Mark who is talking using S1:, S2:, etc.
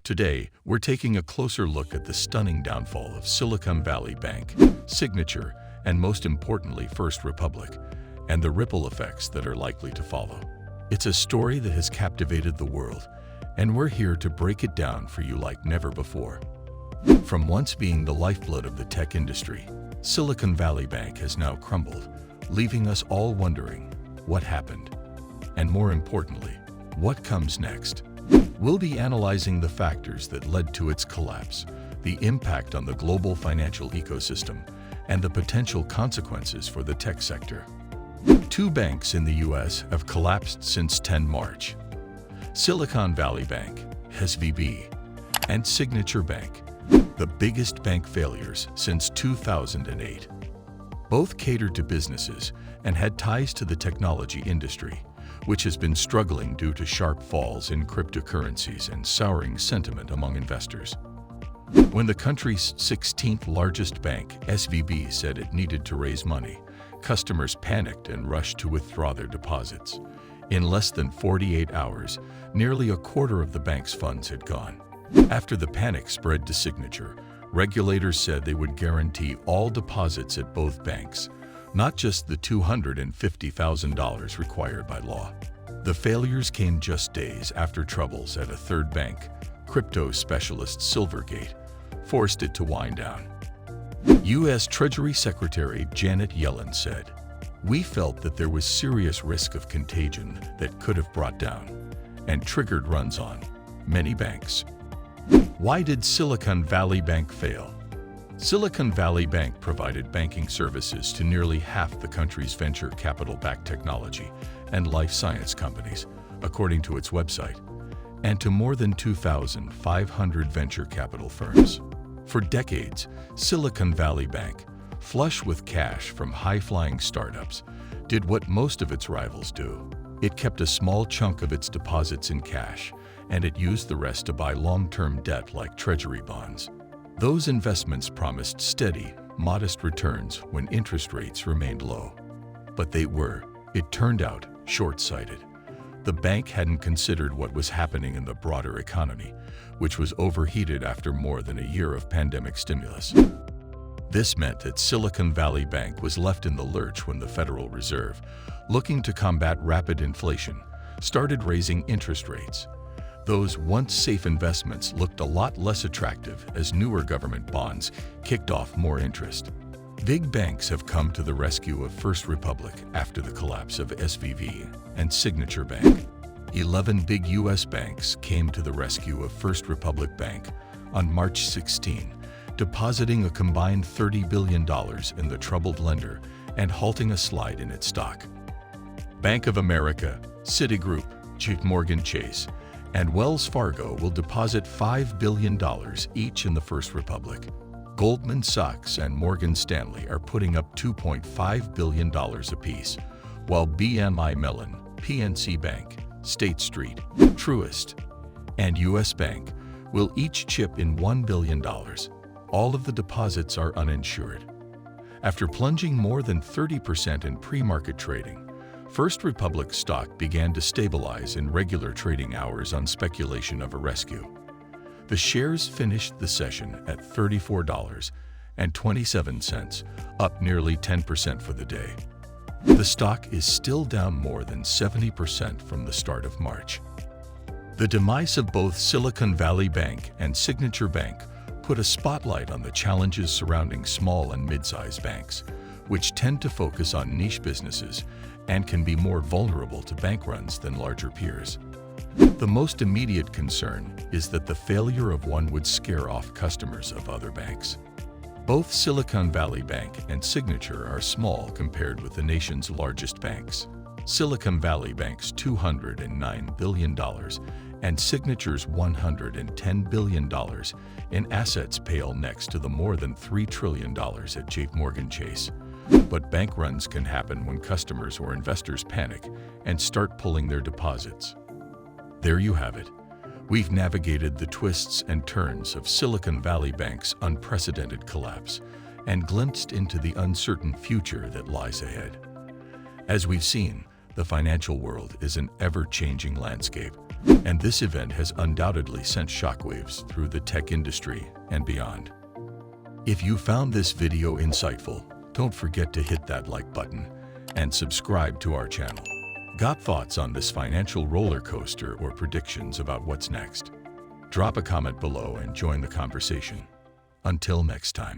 S1: Today, we're taking a closer look at the stunning downfall of Silicon Valley Bank, Signature, and most importantly, First Republic, and the ripple effects that are likely to follow. It's a story that has captivated the world, and we're here to break it down for you like never before. From once being the lifeblood of the tech industry, Silicon Valley Bank has now crumbled, leaving us all wondering what happened, and more importantly, what comes next. We'll be analyzing the factors that led to its collapse, the impact on the global financial ecosystem, and the potential consequences for the tech sector. Two banks in the U.S. have collapsed since 10 March. Silicon Valley Bank, SVB, and Signature Bank, the biggest bank failures since 2008. Both catered to businesses and had ties to the technology industry, which has been struggling due to sharp falls in cryptocurrencies and souring sentiment among investors. When the country's 16th largest bank, SVB, said it needed to raise money, customers panicked and rushed to withdraw their deposits. In less than 48 hours, nearly a quarter of the bank's funds had gone. After the panic spread to Signature, regulators said they would guarantee all deposits at both banks, not just the $250,000 required by law. The failures came just days after troubles at a third bank, crypto specialist Silvergate, forced it to wind down. U.S. Treasury Secretary Janet Yellen said, "We felt that there was serious risk of contagion that could have brought down and triggered runs on many banks." Why did Silicon Valley Bank fail? Silicon Valley Bank provided banking services to nearly half the country's venture capital-backed technology and life science companies, according to its website, and to more than 2,500 venture capital firms. For decades, Silicon Valley Bank, flush with cash from high-flying startups, did what most of its rivals do. It kept a small chunk of its deposits in cash, and it used the rest to buy long-term debt like treasury bonds. Those investments promised steady, modest returns when interest rates remained low. But they were, it turned out, short-sighted. The bank hadn't considered what was happening in the broader economy, which was overheated after more than a year of pandemic stimulus. This meant that Silicon Valley Bank was left in the lurch when the Federal Reserve, looking to combat rapid inflation, started raising interest rates. Those once safe investments looked a lot less attractive as newer government bonds kicked off more interest. Big banks have come to the rescue of First Republic after the collapse of SVB and Signature Bank. 11 big U.S. banks came to the rescue of First Republic Bank on March 16, depositing a combined $30 billion in the troubled lender and halting a slide in its stock. Bank of America, Citigroup, JPMorgan Chase, and Wells Fargo will deposit $5 billion each in the First Republic. Goldman Sachs and Morgan Stanley are putting up $2.5 billion apiece, while BNY Mellon, PNC Bank, State Street, Truist, and U.S. Bank will each chip in $1 billion. All of the deposits are uninsured. After plunging more than 30% in pre-market trading, First Republic stock began to stabilize in regular trading hours on speculation of a rescue. The shares finished the session at $34.27, up nearly 10% for the day. The stock is still down more than 70% from the start of March. The demise of both Silicon Valley Bank and Signature Bank put a spotlight on the challenges surrounding small and mid-sized banks, which tend to focus on niche businesses and can be more vulnerable to bank runs than larger peers. The most immediate concern is that the failure of one would scare off customers of other banks. Both Silicon Valley Bank and Signature are small compared with the nation's largest banks. Silicon Valley Bank's $209 billion and Signature's $110 billion in assets pale next to the more than $3 trillion at JPMorgan Chase. But bank runs can happen when customers or investors panic and start pulling their deposits. There you have it. We've navigated the twists and turns of Silicon Valley Bank's unprecedented collapse and glimpsed into the uncertain future that lies ahead. As we've seen, the financial world is an ever-changing landscape, And this event has undoubtedly sent shockwaves through the tech industry and beyond. If you found this video insightful, don't forget to hit that like button and subscribe to our channel. Got thoughts on this financial roller coaster or predictions about what's next? Drop a comment below and join the conversation. Until next time.